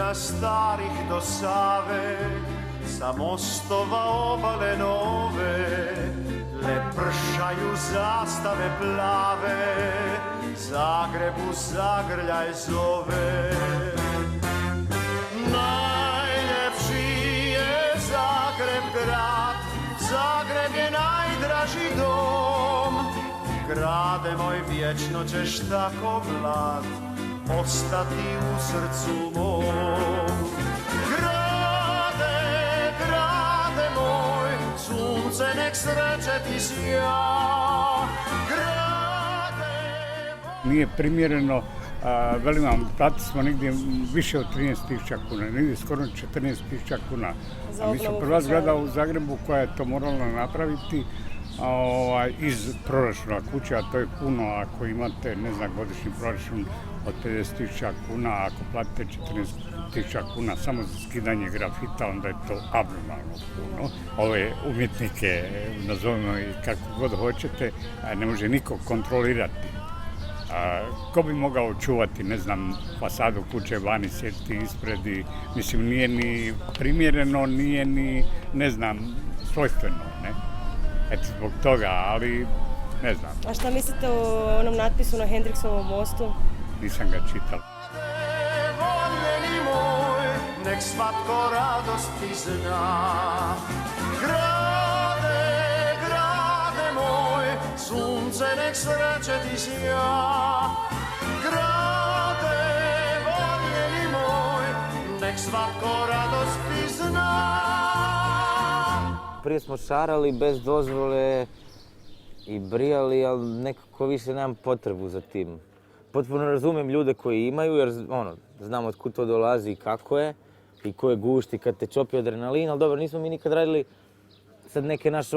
godina starih do Save, sa mostova obale nove, lepršaju zastave plave, Zagrebu zagrljaj zove. Najljepši je Zagreb grad, Zagreb je najdraži dom. Grade moj, vječno ćeš tako mlad ostati u srcu mom. Grade, grade moj, sunce nek sreće ti sja. Nije primjereno, velim vam, platili smo negdje više od 13.000 kuna, negdje skoro 14.000 kuna. A mi smo prva zgrada u Zagrebu koja je to morala napraviti iz proračuna kuće, a to je puno ako imate, ne znam, godišnji proračun od 50.000 kuna, ako platite 14.000 kuna samo za skidanje grafita, onda je to abnormalno puno. Ove umjetnike, nazovimo i kako god hoćete, ne može niko kontrolirati. Ko bi mogao čuvati, ne znam, fasadu kuće vani, sjediti ispred i, mislim, nije ni primjereno, nije ni, ne znam, svojstveno, ne? Eto, zbog toga, ali ne znam. A šta mislite o onom natpisu na Hendriksovom mostu? Nisam ga čitao. Voljeni moj, nek svatko radost ti zna. Grade, grade moj, sunce nek sreće ti sja. Grade, voljeni moj, nek svatko radost ti zna. Prije smo šarali bez dozvole i brijali, ali nekako više nemam potrebu za tim. Potpuno razumijem ljude koji imaju, jer znam od kud to dolazi i kako je, i ko je gušti kad te čopi adrenalin, ali dobro, nismo mi nikad radili sad neke naše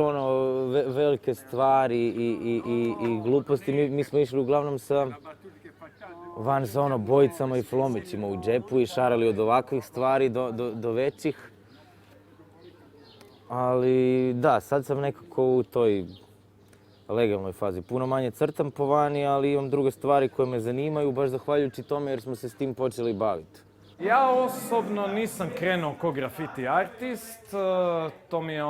velike stvari i gluposti. Mi smo išli uglavnom sa bojicama i flomićima u džepu i šarali od ovakvih stvari do većih. Ali da, sad sam nekako u toj legalnoj fazi. Puno manje crtam po vani, ali imam druge stvari koje me zanimaju, baš zahvaljujući tome jer smo se s tim počeli baviti. Ja osobno nisam krenuo ko graffiti artist, to mi je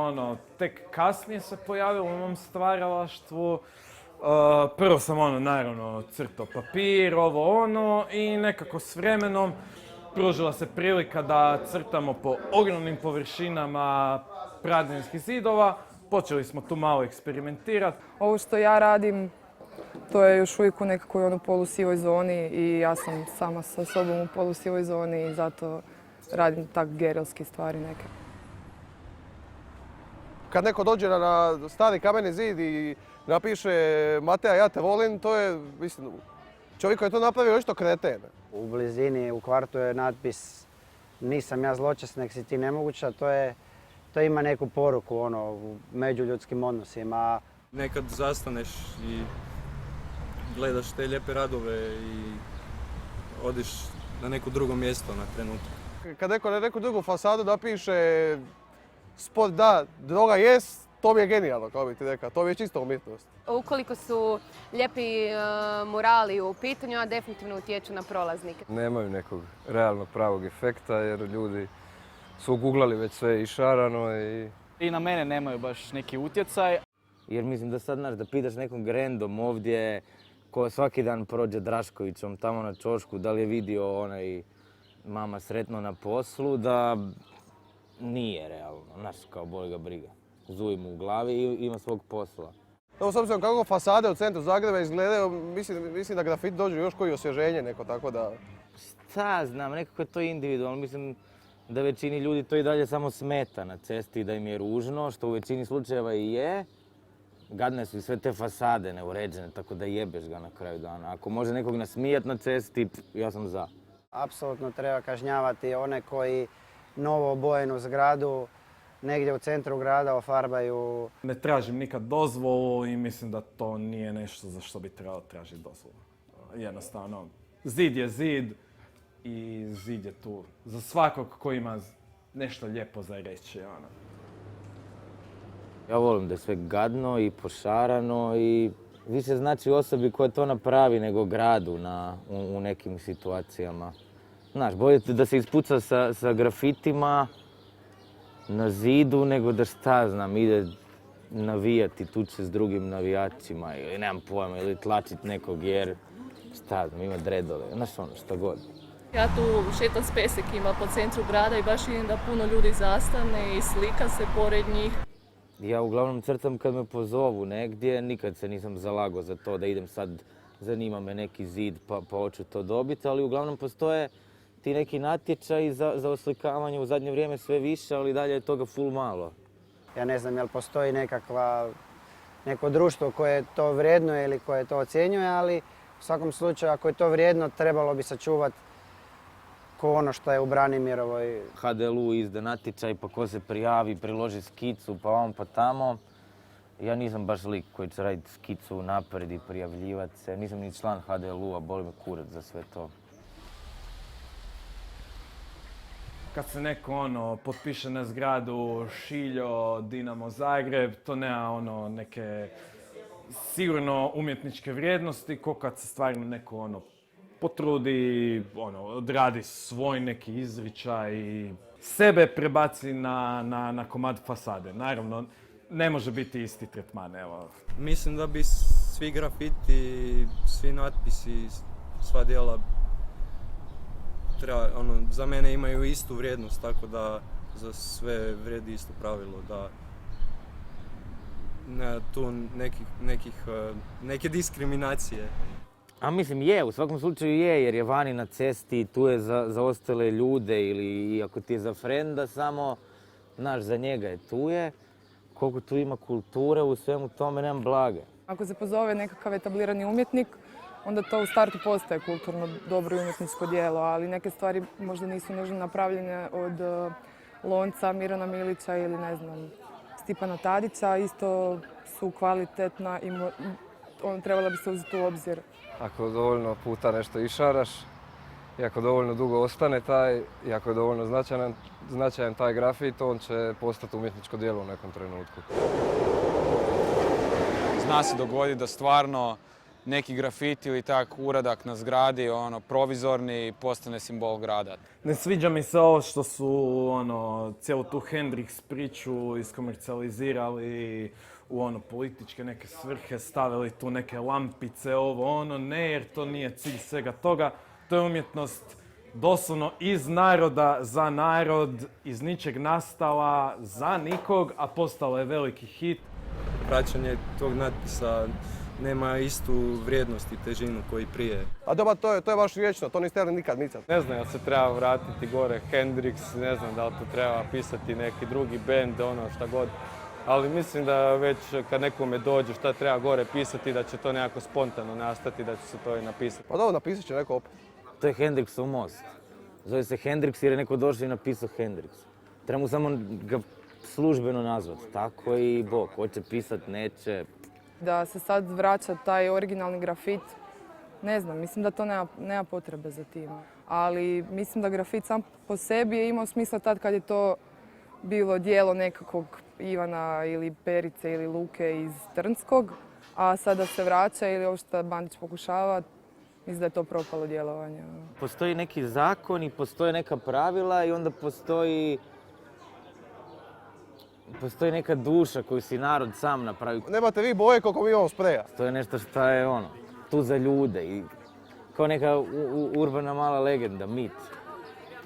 tek kasnije se pojavilo u mom stvaralaštvu. Prvo sam naravno crtao papir, i nekako s vremenom pružila se prilika da crtamo po ogromnim površinama pradinskih zidova. Počeli smo tu malo eksperimentirati. Ovo što ja radim, to je još uvijek u nekakvoj polusivoj zoni i ja sam sama sa sobom u polusivoj zoni i zato radim tak gerilske stvari neke. Kad neko dođe na stari kameni zid i napiše Mateja, ja te volim, to je, mislim, čovjek koji je to napravio nešto kreten. U blizini, u kvartu je natpis nisam ja zločest, nek si ti nemoguća, to ima neku poruku u međuljudskim odnosima. Nekad zastaneš i gledaš te lijepe radove i odiš na neko drugo mjesto na trenutak. Kad neko na neku drugu fasadu napiše sport da, droga jest, to mi je genijalno, kao bi ti rekao, to mi je čisto umjetnost. Ukoliko su lijepi murali u pitanju, a definitivno utječu na prolaznike. Nemaju nekog realnog pravog efekta jer ljudi su uguglali već sve išarano i na mene nemaju baš neki utjecaj. Jer mislim da sad, da pitaš nekom grendom ovdje, ko svaki dan prođe Draškovićom tamo na ćošku, da li je vidio mama sretno na poslu, da nije realno, znaš, kao boli ga briga. Zuji mu u glavi i ima svog posla. S obzirom kako fasade u centru Zagreba izgledaju, mislim da grafit dođe još koji osvježenje neko, tako da... Šta znam, nekako je to individualno, mislim da većini ljudi to i dalje samo smeta na cesti, da im je ružno, što u većini slučajeva i je. Gadne su i sve te fasade neuređene, tako da jebeš ga na kraju dana. Ako može nekog nasmijat na cesti, ja sam za. Apsolutno treba kažnjavati one koji novo obojenu zgradu negdje u centru grada ofarbaju. Ne tražim nikad dozvolu i mislim da to nije nešto za što bi trebalo tražiti dozvolu. Jednostavno, zid je zid i zid je tu za svakog koji ima nešto lijepo za reći. Ja volim da je sve gadno i pošarano i više znači osobi koja to napravi nego gradu u nekim situacijama. Znaš, bolje da se ispuca sa grafitima na zidu, nego da šta znam, ide navijati, tuče s drugim navijačima ili nemam pojma, ili tlačit nekog jer, šta znam, ima dredove, znaš ono, šta god. Ja tu šetam s pesekima po centru grada i baš vidim da puno ljudi zastane i slika se pored njih. Ja uglavnom crtam kad me pozovu negdje, nikad se nisam zalagao za to da idem sad, zanima me neki zid pa hoću to dobiti, ali uglavnom postoje ti neki natječaji za oslikavanje u zadnje vrijeme sve više, ali dalje je toga full malo. Ja ne znam jel postoji neko društvo koje to vrednuje ili koje to ocjenjuje, ali u svakom slučaju ako je to vrijedno trebalo bi sačuvati ko ono što je u Branimirovoj. HDLU izda natječaj pa ko se prijavi, priloži skicu pa vam pa tamo. Ja nisam baš lik koji će raditi skicu naprijed i prijavljivati se. Nisam ni član HDLU-a, boli me kurac za sve to. Kad se neko potpiše na zgradu Šiljo, Dinamo Zagreb, to nema neke sigurno umjetničke vrijednosti, ko kad se stvarno neko potrudi, odradi svoj neki izričaj i sebe prebaci na komad fasade. Naravno, ne može biti isti tretman, evo. Mislim da bi svi grafiti, svi natpisi, sva djela za mene imaju istu vrijednost, tako da za sve vrijedi isto pravilo, da nema tu neke diskriminacije. A mislim je, u svakom slučaju je, jer je vani na cesti, tu je za ostale ljude ili ako ti je za frenda samo, znaš, za njega je tu je. Koliko tu ima kulture u svemu tome, nemam blage. Ako se pozove nekakav etablirani umjetnik, onda to u startu postaje kulturno dobro i umjetničko djelo, ali neke stvari možda nisu nužno napravljene od Lonca, Mirana Milića ili ne znam, Stipana Tadića, isto su kvalitetna i trebala bi se uzeti u obzir. Ako dovoljno puta nešto išaraš, i ako dovoljno dugo ostane taj, i ako je dovoljno značajan taj grafit, on će postati umjetničko djelo u nekom trenutku. Zna se dogoditi da stvarno neki grafit ili tak uradak na zgradi, provizorni, postane simbol grada. Ne sviđa mi se ovo što su cijelu tu Hendrix priču iskomercijalizirali u političke neke svrhe, stavili tu neke lampice, ne, jer to nije cilj svega toga. To je umjetnost doslovno iz naroda za narod, iz ničeg nastala za nikog, a postala je veliki hit. Praćenje tog natpisa nema istu vrijednost i težinu koji prije. A dobro, to je baš vječno, to niste htjeli nikad micat. Ne znam, jel se treba vratiti gore Hendrix, ne znam da li to treba pisati neki drugi bend, šta god. Ali mislim da već kad nekome dođe šta treba gore pisati, da će to nekako spontano nastati, da će se to i napisati. Pa dobro, napisat će neko opet. To je Hendrixov most. Zove se Hendrix jer je neko došao i napisao Hendrix. Treba mu samo ga službeno nazvati, tako i Bog. Hoće pisat, neće. Da se sad vraća taj originalni grafit, ne znam, mislim da to nema potrebe za tim. Ali mislim da grafit sam po sebi je imao smisla tad kad je to bilo djelo nekakvog Ivana ili Perice ili Luke iz Trnskog, a sada se vraća ili ovo što Bandić pokušava, mislim da je to propalo djelovanje. Postoji neki zakon i postoje neka pravila i onda postoji neka duša koju si narod sam napravi. Nemate vi boje koliko mi imamo spreja. To je nešto što je tu za ljude i kao neka urbana mala legenda, mit.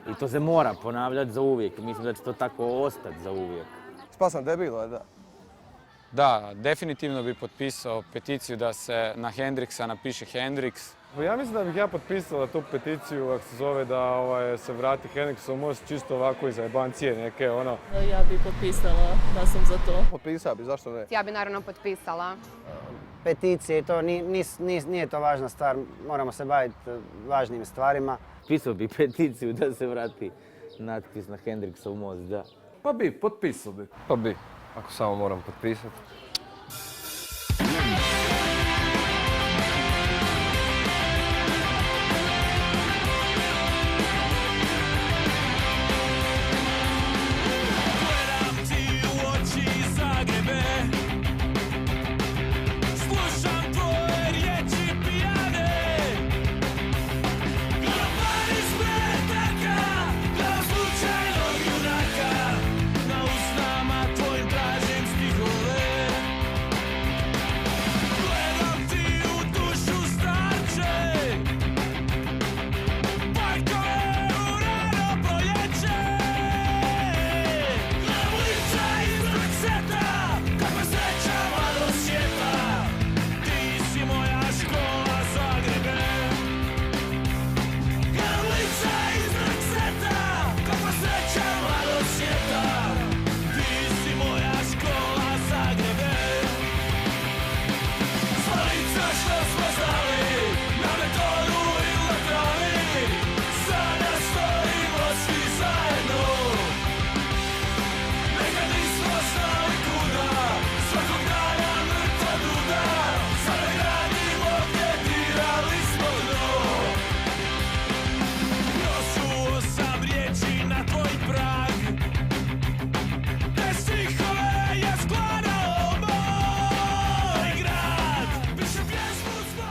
I to se mora ponavljati za uvijek. Mislim da će to tako ostati za uvijek. Spasan debil, da. Da, definitivno bi potpisao peticiju da se na Hendrixa napiše Hendrix. Ja mislim da bih ja potpisala tu peticiju, ako se zove da se vrati Hendrixov most, čisto ovako iz zajebancije neke, Ja bih potpisala da sam za to. Potpisao bi, zašto ne? Ja bi naravno potpisala. Peticije i to nije to važna stvar, moramo se baviti važnim stvarima. Pisao bi peticiju da se vrati natpis na Hendrixov most, da. Pa bi, potpisao bi. Pa bi, ako samo moram potpisati. Slušam tvoje riječi pijane, kada pali smeta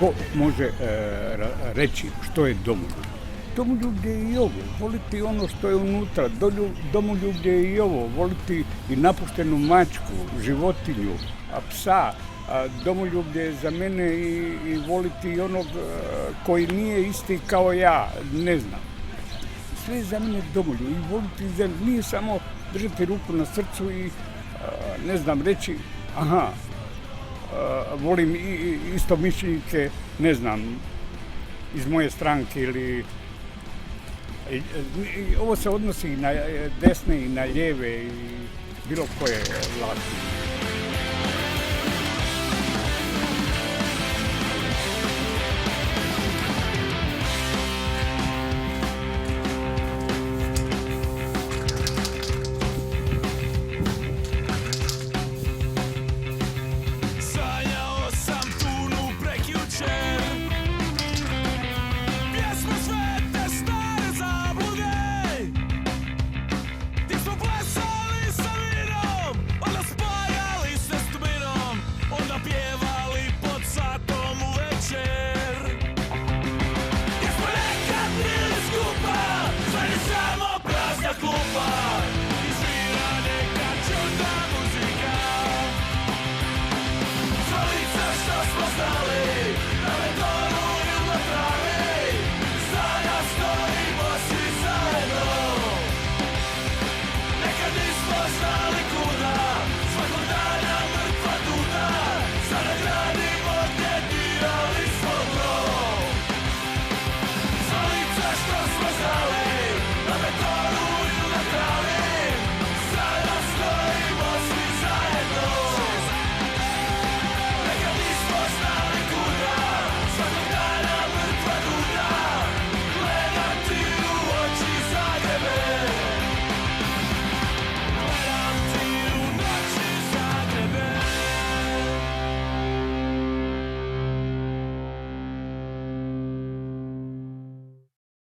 Ko može reći što je domoljublje? Domoljublje je i ovo, voliti ono što je unutra. Domoljublje je i ovo, voliti i napuštenu mačku, životinju, psa. Domoljublje je za mene i voliti i onog koji nije isti kao ja, ne znam. Sve je za mene domoljublje i voliti zemlju. Nije samo držati ruku na srcu i ne znam reći aha, volim istomišljenike, ne znam, iz moje stranke ili... Ovo se odnosi i na desne i na lijeve i bilo koje vlasti.